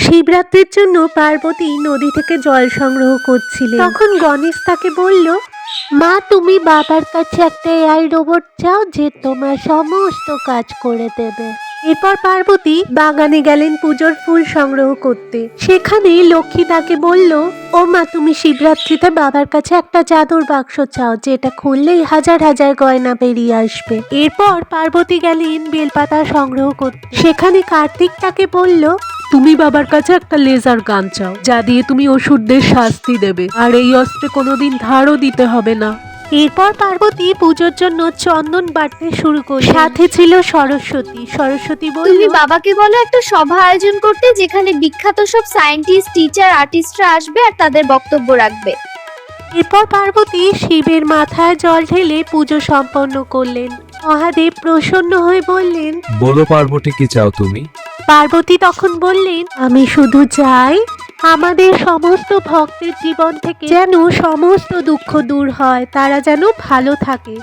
শিবরাত্রির জন্য পার্বতী নদী থেকে জল সংগ্রহ করছিলেন। তখন গণেশ তাকে বলল, মা তুমি বাবার কাছে একটা এআই রোবট চাও যে তোমার সমস্ত কাজ করে দেবে। এরপর পার্বতী বাগানে গেলেন পুজোর ফুল সংগ্রহ করতে। সেখানে লক্ষ্মী তাকে বলল, ও মা তুমি শিবরাত্রিতে বাবার কাছে একটা জাদুর বাক্স চাও যেটা খুললেই হাজার হাজার গয়না বেরিয়ে আসবে। এরপর পার্বতী গেলেন বেলপাতা সংগ্রহ করতে। সেখানে কার্তিক তাকে বলল, তুমি বাবার কাছে একটা লেজার গান চাও যা দিয়ে তুমি অসুরদের শাস্তি দেবে, আর এই অস্ত্রে কোনোদিন ধারও দিতে হবে না। এরপর পার্বতী পুজোর জন্য চন্দন বাটতে শুরু করল। সাথে ছিল সরস্বতী। সরস্বতী বলল, তুমি বাবাকে বলো একটা সভা আয়োজন করতে যেখানে বিখ্যাত সব সায়েন্টিস্ট, টিচার, আর্টিস্টরা আসবে আর তাদের বক্তব্য রাখবে। এরপর পার্বতী শিবের মাথায় জল ঢেলে পুজো সম্পন্ন করলেন। মহাদেব প্রসন্ন হয়ে বললেন, বলো পার্বতী কি চাও তুমি? পার্বতী তখন বললেন, আমি শুধু চাই আমাদের সমস্ত ভক্তের জীবন থেকে যেন সমস্ত দুঃখ দূর হয়, তারা যেন ভালো থাকে।